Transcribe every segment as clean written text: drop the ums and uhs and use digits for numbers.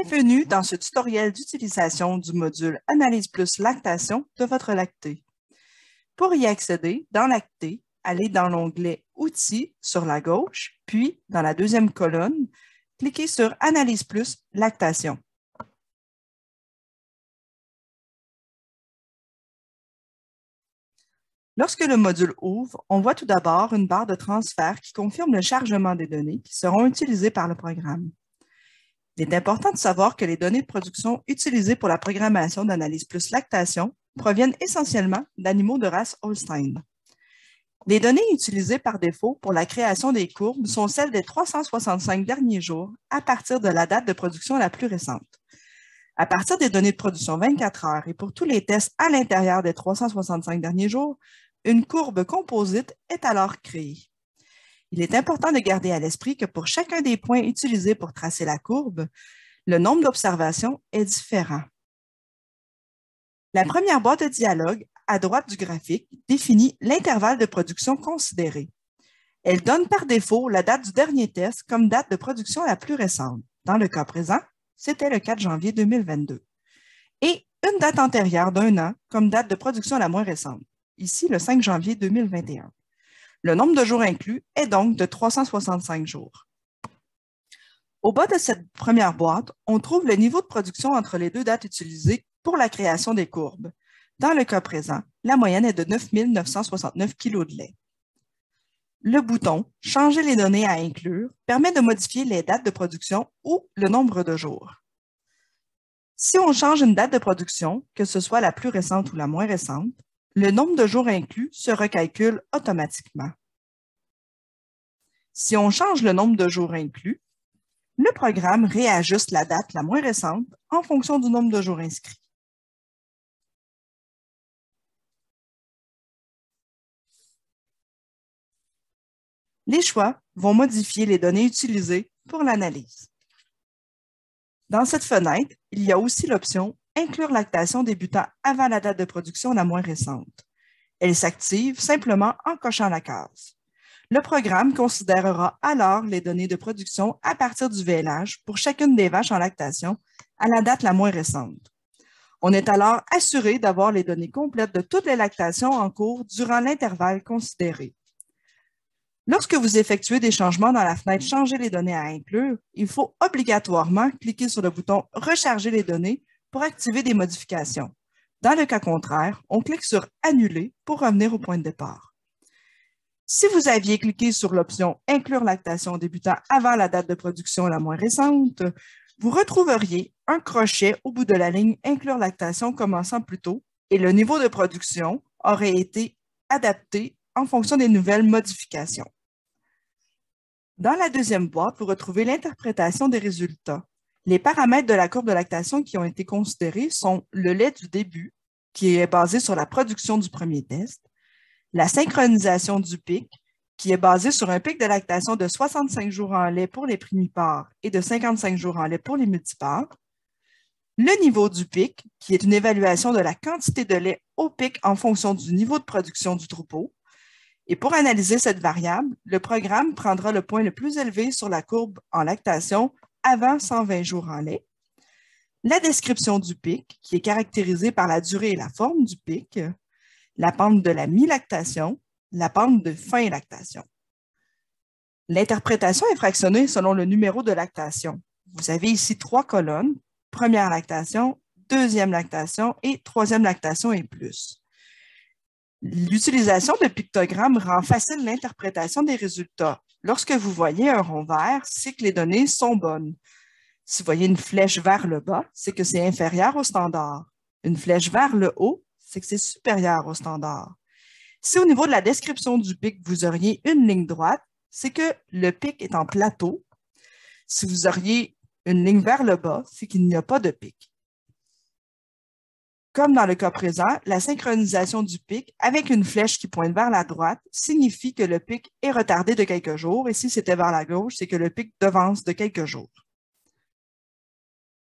Bienvenue dans ce tutoriel d'utilisation du module Analyse plus lactation de votre lactée. Pour y accéder, dans Lactée, allez dans l'onglet Outils sur la gauche, puis dans la deuxième colonne, cliquez sur Analyse plus lactation. Lorsque le module ouvre, on voit tout d'abord une barre de transfert qui confirme le chargement des données qui seront utilisées par le programme. Il est important de savoir que les données de production utilisées pour la programmation d'Analyse plus lactation proviennent essentiellement d'animaux de race Holstein. Les données utilisées par défaut pour la création des courbes sont celles des 365 derniers jours à partir de la date de production la plus récente. À partir des données de production 24 heures et pour tous les tests à l'intérieur des 365 derniers jours, une courbe composite est alors créée. Il est important de garder à l'esprit que pour chacun des points utilisés pour tracer la courbe, le nombre d'observations est différent. La première boîte de dialogue, à droite du graphique, définit l'intervalle de production considéré. Elle donne par défaut la date du dernier test comme date de production la plus récente. Dans le cas présent, c'était le 4 janvier 2022. Et une date antérieure d'1 an comme date de production la moins récente. Ici, le 5 janvier 2021. Le nombre de jours inclus est donc de 365 jours. Au bas de cette première boîte, on trouve le niveau de production entre les deux dates utilisées pour la création des courbes. Dans le cas présent, la moyenne est de 9 969 kg de lait. Le bouton « Changer les données à inclure » permet de modifier les dates de production ou le nombre de jours. Si on change une date de production, que ce soit la plus récente ou la moins récente, le nombre de jours inclus se recalcule automatiquement. Si on change le nombre de jours inclus, le programme réajuste la date la moins récente en fonction du nombre de jours inscrits. Les choix vont modifier les données utilisées pour l'analyse. Dans cette fenêtre, il y a aussi l'option « Inclure lactation débutant avant la date de production la moins récente ». Elle s'active simplement en cochant la case. Le programme considérera alors les données de production à partir du vêlage pour chacune des vaches en lactation à la date la moins récente. On est alors assuré d'avoir les données complètes de toutes les lactations en cours durant l'intervalle considéré. Lorsque vous effectuez des changements dans la fenêtre « Changer les données à inclure », il faut obligatoirement cliquer sur le bouton « Recharger les données » pour activer des modifications. Dans le cas contraire, on clique sur « Annuler » pour revenir au point de départ. Si vous aviez cliqué sur l'option « Inclure lactation débutant avant la date de production la moins récente », vous retrouveriez un crochet au bout de la ligne « Inclure lactation commençant plus tôt » et le niveau de production aurait été adapté en fonction des nouvelles modifications. Dans la deuxième boîte, vous retrouvez l'interprétation des résultats. Les paramètres de la courbe de lactation qui ont été considérés sont le lait du début, qui est basé sur la production du premier test, la synchronisation du pic, qui est basé sur un pic de lactation de 65 jours en lait pour les primipares et de 55 jours en lait pour les multipares, le niveau du pic, qui est une évaluation de la quantité de lait au pic en fonction du niveau de production du troupeau. Et pour analyser cette variable, le programme prendra le point le plus élevé sur la courbe en lactation avant 120 jours en lait, la description du pic, qui est caractérisée par la durée et la forme du pic, la pente de la mi-lactation, la pente de fin lactation. L'interprétation est fractionnée selon le numéro de lactation. Vous avez ici 3 colonnes, première lactation, deuxième lactation et troisième lactation et plus. L'utilisation de pictogrammes rend facile l'interprétation des résultats. Lorsque vous voyez un rond vert, c'est que les données sont bonnes. Si vous voyez une flèche vers le bas, c'est que c'est inférieur au standard. Une flèche vers le haut, c'est que c'est supérieur au standard. Si au niveau de la description du pic, vous auriez une ligne droite, c'est que le pic est en plateau. Si vous auriez une ligne vers le bas, c'est qu'il n'y a pas de pic. Comme dans le cas présent, la synchronisation du pic avec une flèche qui pointe vers la droite signifie que le pic est retardé de quelques jours et si c'était vers la gauche, c'est que le pic devance de quelques jours.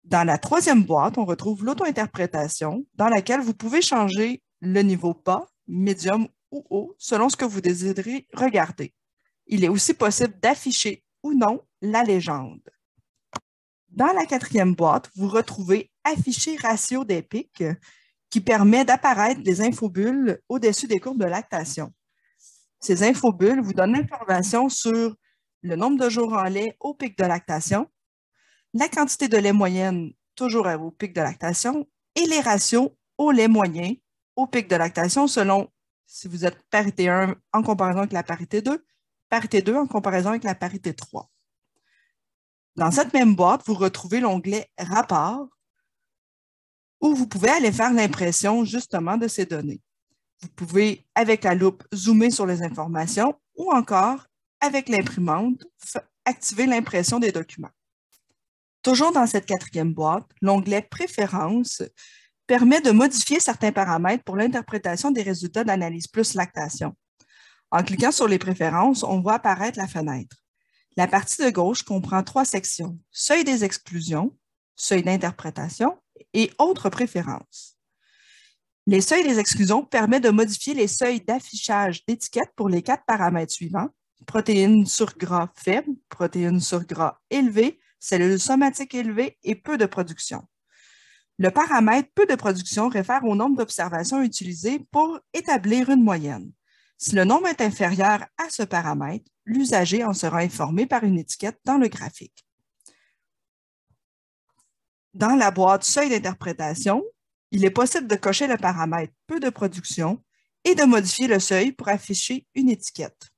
Dans la troisième boîte, on retrouve l'auto-interprétation dans laquelle vous pouvez changer le niveau bas, médium ou haut selon ce que vous désirez regarder. Il est aussi possible d'afficher ou non la légende. Dans la quatrième boîte, vous retrouvez Afficher ratio des pics qui permet d'apparaître des infobulles au-dessus des courbes de lactation. Ces infobulles vous donnent l'information sur le nombre de jours en lait au pic de lactation, la quantité de lait moyenne toujours au pic de lactation et les ratios au lait moyen au pic de lactation selon si vous êtes parité 1 en comparaison avec la parité 2 en comparaison avec la parité 3. Dans cette même boîte, vous retrouvez l'onglet Rapport où vous pouvez aller faire l'impression justement de ces données. Vous pouvez, avec la loupe, zoomer sur les informations ou encore, avec l'imprimante, activer l'impression des documents. Toujours dans cette quatrième boîte, l'onglet Préférences permet de modifier certains paramètres pour l'interprétation des résultats d'analyse plus lactation. En cliquant sur les préférences, on voit apparaître la fenêtre. La partie de gauche comprend 3 sections, seuil des exclusions, seuil d'interprétation et autres préférences. Les seuils des exclusions permettent de modifier les seuils d'affichage d'étiquettes pour les 4 paramètres suivants, protéines sur gras faibles, protéines sur gras élevées, cellules somatiques élevées et peu de production. Le paramètre peu de production réfère au nombre d'observations utilisées pour établir une moyenne. Si le nombre est inférieur à ce paramètre, l'usager en sera informé par une étiquette dans le graphique. Dans la boîte Seuil d'interprétation, il est possible de cocher le paramètre peu de production et de modifier le seuil pour afficher une étiquette.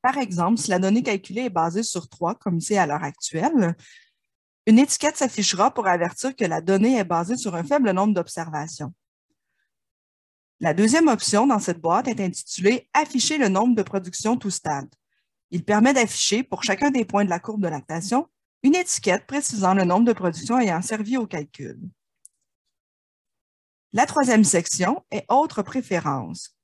Par exemple, si la donnée calculée est basée sur 3, comme c'est à l'heure actuelle, une étiquette s'affichera pour avertir que la donnée est basée sur un faible nombre d'observations. La deuxième option dans cette boîte est intitulée « Afficher le nombre de production tout stade ». Il permet d'afficher, pour chacun des points de la courbe de lactation, une étiquette précisant le nombre de productions ayant servi au calcul. La troisième section est « Autres préférences ».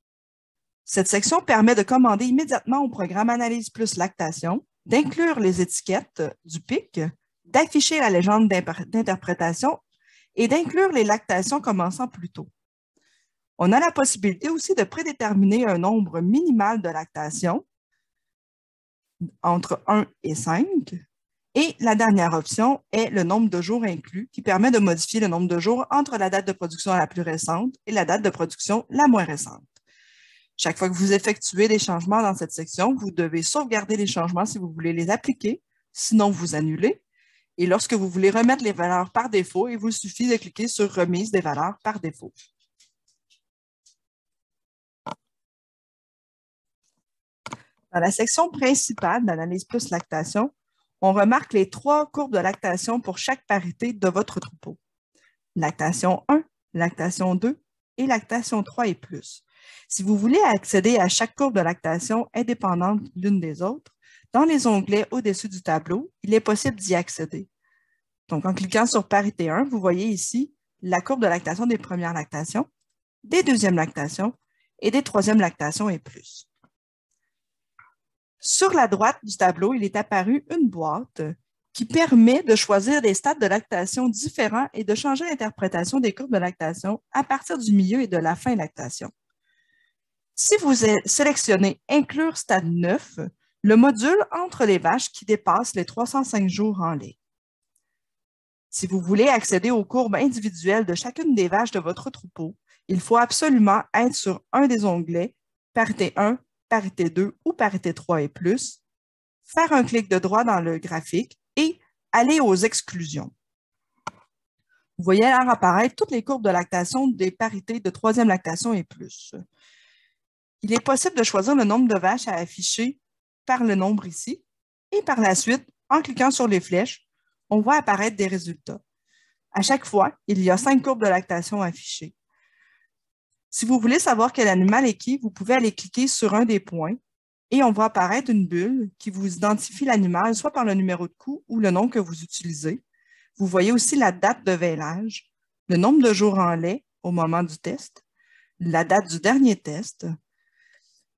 Cette section permet de commander immédiatement au programme Analyse plus lactation, d'inclure les étiquettes du PIC, d'afficher la légende d'interprétation et d'inclure les lactations commençant plus tôt. On a la possibilité aussi de prédéterminer un nombre minimal de lactations entre 1 et 5. Et la dernière option est le nombre de jours inclus qui permet de modifier le nombre de jours entre la date de production la plus récente et la date de production la moins récente. Chaque fois que vous effectuez des changements dans cette section, vous devez sauvegarder les changements si vous voulez les appliquer, sinon vous annulez. Et lorsque vous voulez remettre les valeurs par défaut, il vous suffit de cliquer sur « Remise des valeurs par défaut ». Dans la section principale d'Analyse plus lactation, on remarque les 3 courbes de lactation pour chaque parité de votre troupeau. Lactation 1, lactation 2 et lactation 3 et plus. Si vous voulez accéder à chaque courbe de lactation indépendante l'une des autres, dans les onglets au-dessus du tableau, il est possible d'y accéder. Donc, en cliquant sur parité 1, vous voyez ici la courbe de lactation des premières lactations, des deuxièmes lactations et des troisièmes lactations et plus. Sur la droite du tableau, il est apparu une boîte qui permet de choisir des stades de lactation différents et de changer l'interprétation des courbes de lactation à partir du milieu et de la fin lactation. Si vous sélectionnez « Inclure stade 9 », le module entre les vaches qui dépassent les 305 jours en lait. Si vous voulez accéder aux courbes individuelles de chacune des vaches de votre troupeau, il faut absolument être sur un des onglets « Parité 1 », parité 2 ou parité 3 et plus, faire un clic de droit dans le graphique et aller aux exclusions. Vous voyez alors apparaître toutes les courbes de lactation des parités de troisième lactation et plus. Il est possible de choisir le nombre de vaches à afficher par le nombre ici et par la suite, en cliquant sur les flèches, on voit apparaître des résultats. À chaque fois, il y a 5 courbes de lactation affichées. Si vous voulez savoir quel animal est qui, vous pouvez aller cliquer sur un des points et on va apparaître une bulle qui vous identifie l'animal soit par le numéro de cou ou le nom que vous utilisez. Vous voyez aussi la date de vêlage, le nombre de jours en lait au moment du test, la date du dernier test,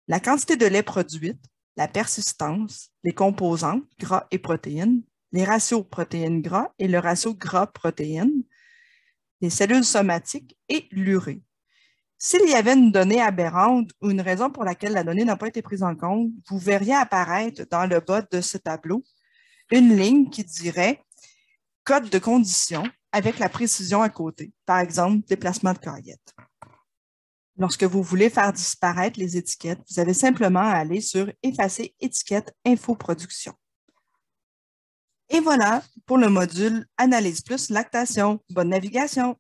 la quantité de lait produite, la persistance, les composantes, gras et protéines, les ratios protéines-gras et le ratio gras-protéines, les cellules somatiques et l'urée. S'il y avait une donnée aberrante ou une raison pour laquelle la donnée n'a pas été prise en compte, vous verriez apparaître dans le bas de ce tableau une ligne qui dirait code de condition avec la précision à côté, par exemple, déplacement de carriette. Lorsque vous voulez faire disparaître les étiquettes, vous avez simplement à aller sur « Effacer étiquette infoproduction ». Et voilà pour le module Analyse plus lactation. Bonne navigation!